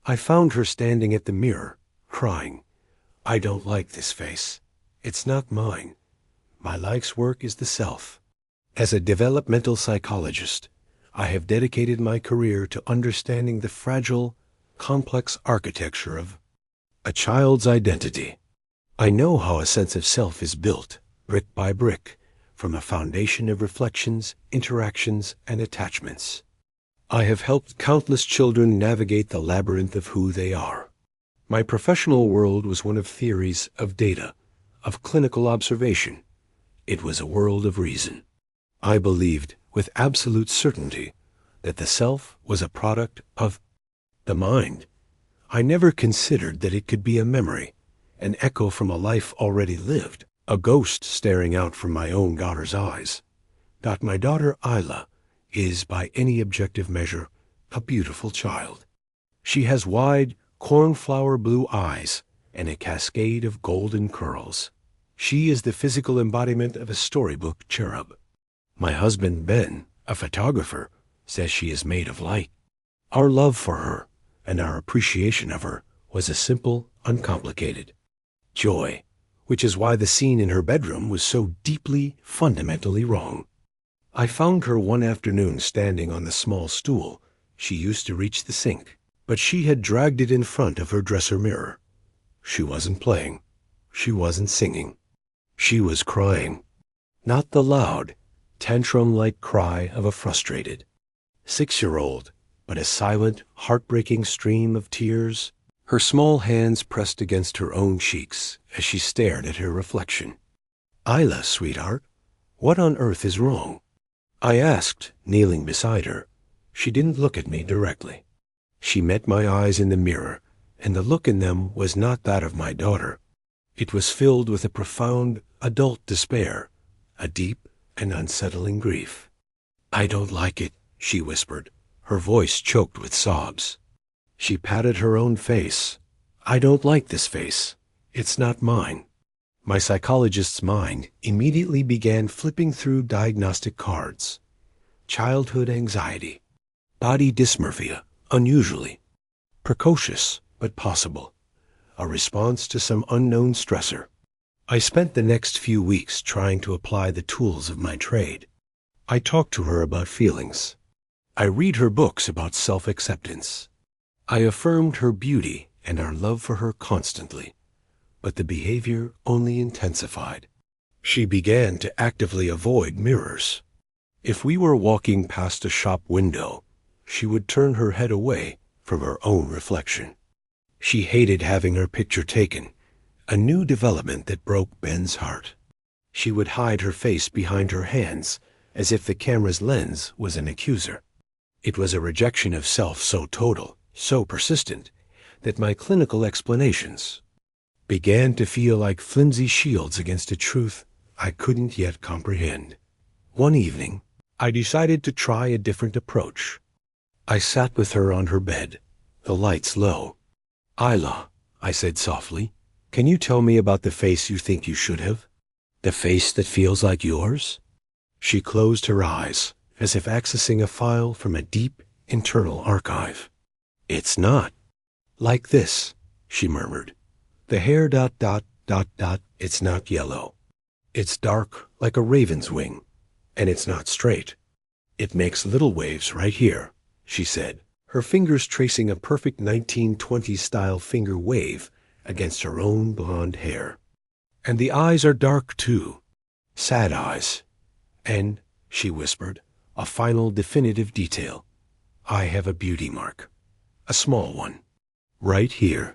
I found her standing at the mirror, crying. I don't like this face. It's not mine. My life's work is the self. As a developmental psychologist, I have dedicated my career to understanding the fragile, complex architecture of a child's identity. I know how a sense of self is built, brick by brick, from a foundation of reflections, interactions, and attachments. I have helped countless children navigate the labyrinth of who they are. My professional world was one of theories, of data, of clinical observation. It was a world of reason. I believed with absolute certainty that the self was a product of the mind. I never considered that it could be a memory, an echo from a life already lived, a ghost staring out from my own daughter's eyes. That my daughter Isla is, by any objective measure, a beautiful child. She has wide, cornflower blue eyes and a cascade of golden curls. She is the physical embodiment of a storybook cherub. My husband Ben, a photographer, says she is made of light. Our love for her and our appreciation of her was a simple, uncomplicated joy, which is why the scene in her bedroom was so deeply, fundamentally wrong. I found her one afternoon standing on the small stool she used to reach the sink, but she had dragged it in front of her dresser mirror. She wasn't playing. She wasn't singing. She was crying. Not the loud, tantrum-like cry of a frustrated 6-year-old, but a silent, heartbreaking stream of tears, her small hands pressed against her own cheeks as she stared at her reflection. Isla, sweetheart, what on earth is wrong? I asked, kneeling beside her. She didn't look at me directly. She met my eyes in the mirror, and the look in them was not that of my daughter. It was filled with a profound, adult despair, a deep and unsettling grief. I don't like it, she whispered, her voice choked with sobs. She patted her own face. I don't like this face. It's not mine. My psychologist's mind immediately began flipping through diagnostic cards. Childhood anxiety. Body dysmorphia, unusually. Precocious, but possible. A response to some unknown stressor. I spent the next few weeks trying to apply the tools of my trade. I talked to her about feelings. I read her books about self-acceptance. I affirmed her beauty and our love for her constantly, but the behavior only intensified. She began to actively avoid mirrors. If we were walking past a shop window, she would turn her head away from her own reflection. She hated having her picture taken, a new development that broke Ben's heart. She would hide her face behind her hands as if the camera's lens was an accuser. It was a rejection of self so total, so persistent, that my clinical explanations began to feel like flimsy shields against a truth I couldn't yet comprehend. One evening, I decided to try a different approach. I sat with her on her bed, the lights low. Isla, I said softly, can you tell me about the face you think you should have? The face that feels like yours? She closed her eyes, as if accessing a file from a deep, internal archive. It's not. Like this, she murmured. The hair ... It's not yellow. It's dark like a raven's wing, and it's not straight. It makes little waves right here, she said, her fingers tracing a perfect 1920s-style finger wave against her own blonde hair. And the eyes are dark, too. Sad eyes. And, she whispered, a final definitive detail. I have a beauty mark. A small one. Right here.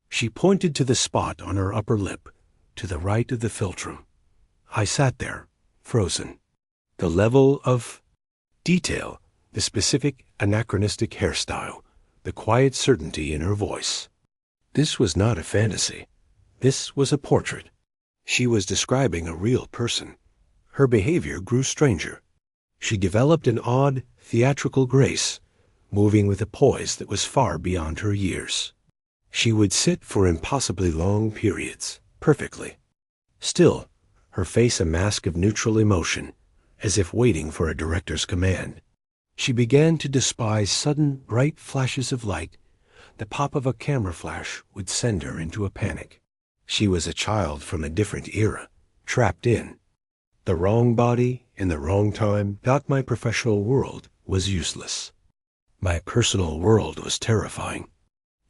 She pointed to the spot on her upper lip, to the right of the philtrum. I sat there, frozen. The level of detail, the specific anachronistic hairstyle, the quiet certainty in her voice. This was not a fantasy. This was a portrait. She was describing a real person. Her behavior grew stranger. She developed an odd, theatrical grace, moving with a poise that was far beyond her years. She would sit for impossibly long periods, perfectly. Still, her face a mask of neutral emotion, as if waiting for a director's command. She began to despise sudden, bright flashes of light, the pop of a camera flash would send her into a panic. She was a child from a different era, trapped in. The wrong body, in the wrong time, my professional world was useless. My personal world was terrifying.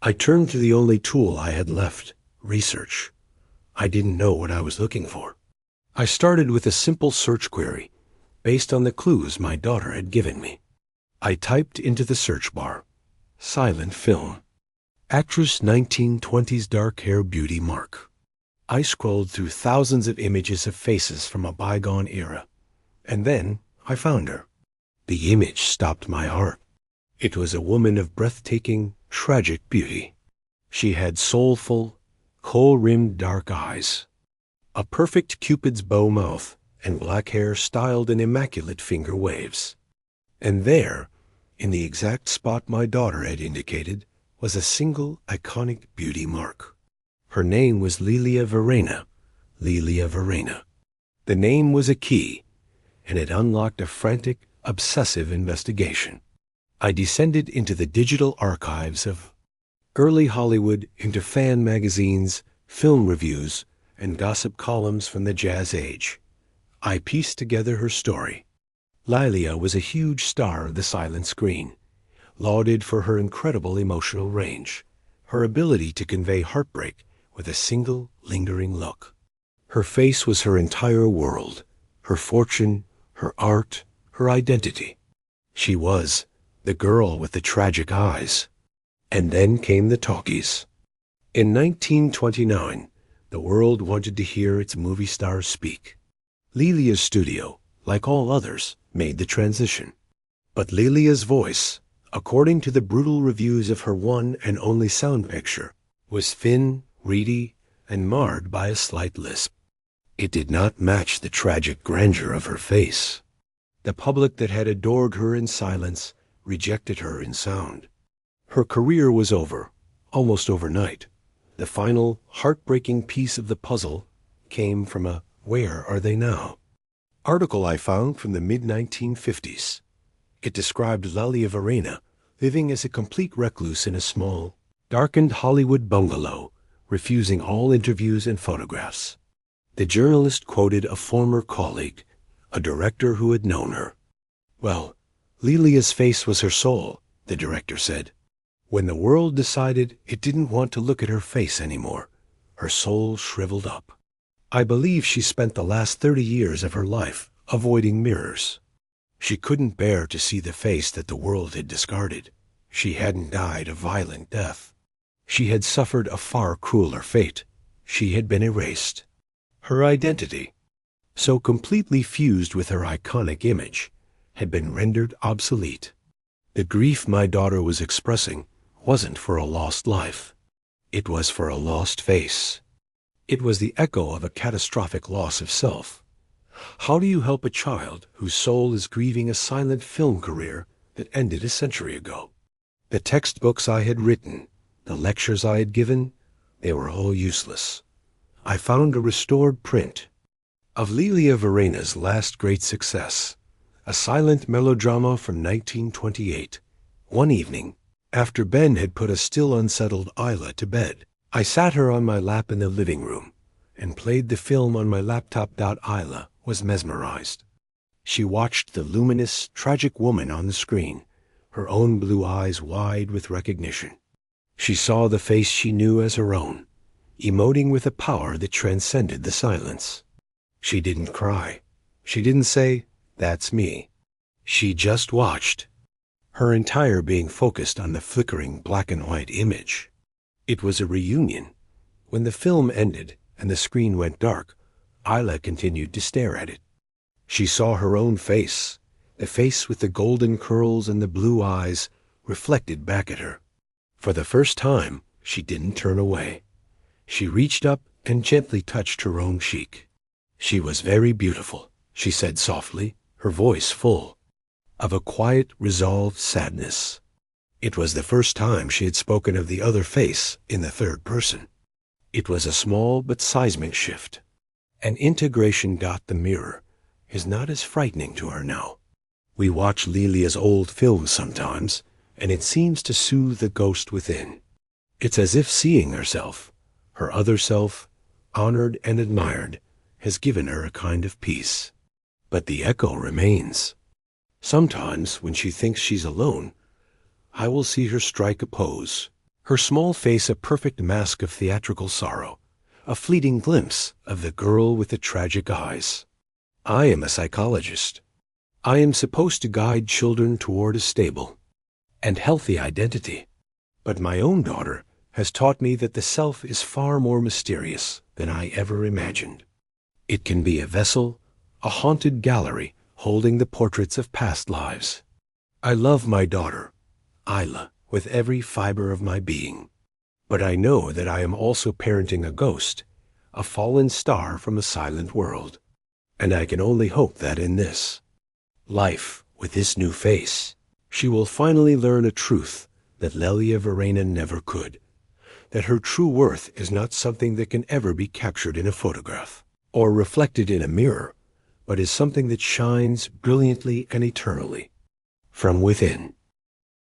I turned to the only tool I had left, research. I didn't know what I was looking for. I started with a simple search query, based on the clues my daughter had given me. I typed into the search bar, silent film. Actress 1920s dark hair beauty mark. I scrolled through thousands of images of faces from a bygone era, and then I found her. The image stopped my heart. It was a woman of breathtaking, tragic beauty. She had soulful, kohl-rimmed dark eyes, a perfect Cupid's bow mouth, and black hair styled in immaculate finger waves. And there, in the exact spot my daughter had indicated, was a single iconic beauty mark. Her name was Lilia Verena. Lilia Verena. The name was a key, and it unlocked a frantic, obsessive investigation. I descended into the digital archives of early Hollywood, into fan magazines, film reviews, and gossip columns from the Jazz Age. I pieced together her story. Lilia was a huge star of the silent screen, lauded for her incredible emotional range, her ability to convey heartbreak with a single, lingering look. Her face was her entire world, her fortune, her art, her identity. She was the girl with the tragic eyes. And then came the talkies. In 1929, the world wanted to hear its movie stars speak. Lilia's studio, like all others, made the transition. But Lilia's voice, according to the brutal reviews of her one and only sound picture, was thin, reedy, and marred by a slight lisp. It did not match the tragic grandeur of her face. The public that had adored her in silence rejected her in sound. Her career was over, almost overnight. The final, heartbreaking piece of the puzzle came from a "Where are they now?" article I found from the mid-1950s. It described Lilia Verena living as a complete recluse in a small, darkened Hollywood bungalow, refusing all interviews and photographs. The journalist quoted a former colleague, a director who had known her. "Well, Lilia's face was her soul," the director said. "When the world decided it didn't want to look at her face anymore, her soul shriveled up. I believe she spent the last 30 years of her life avoiding mirrors. She couldn't bear to see the face that the world had discarded. She hadn't died a violent death. She had suffered a far crueler fate. She had been erased. Her identity, so completely fused with her iconic image, had been rendered obsolete. The grief my daughter was expressing wasn't for a lost life. It was for a lost face. It was the echo of a catastrophic loss of self. How do you help a child whose soul is grieving a silent film career that ended a century ago? The textbooks I had written, the lectures I had given, they were all useless. I found a restored print of Lilia Verena's last great success, a silent melodrama from 1928. One evening, after Ben had put a still unsettled Isla to bed, I sat her on my lap in the living room and played the film on my laptop. Isla was mesmerized. She watched the luminous, tragic woman on the screen, her own blue eyes wide with recognition. She saw the face she knew as her own, emoting with a power that transcended the silence. She didn't cry. She didn't say, "That's me." She just watched, her entire being focused on the flickering black and white image. It was a reunion. When the film ended and the screen went dark, Isla continued to stare at it. She saw her own face, the face with the golden curls and the blue eyes, reflected back at her. For the first time, she didn't turn away. She reached up and gently touched her own cheek. She was very beautiful, she said softly, her voice full of a quiet, resolved sadness. It was the first time she had spoken of the other face in the third person. It was a small but seismic shift. An integration. The mirror is not as frightening to her now. We watch Lilia's old films sometimes, and it seems to soothe the ghost within. It's as if seeing herself, her other self, honored and admired, has given her a kind of peace. But the echo remains. Sometimes, when she thinks she's alone, I will see her strike a pose, her small face a perfect mask of theatrical sorrow, a fleeting glimpse of the girl with the tragic eyes. I am a psychologist. I am supposed to guide children toward a stable and healthy identity. But my own daughter has taught me that the self is far more mysterious than I ever imagined. It can be a vessel, a haunted gallery holding the portraits of past lives. I love my daughter, Isla, with every fiber of my being. But I know that I am also parenting a ghost, a fallen star from a silent world. And I can only hope that in this life, with this new face, she will finally learn a truth that Lelia Verena never could, that her true worth is not something that can ever be captured in a photograph or reflected in a mirror, but is something that shines brilliantly and eternally from within.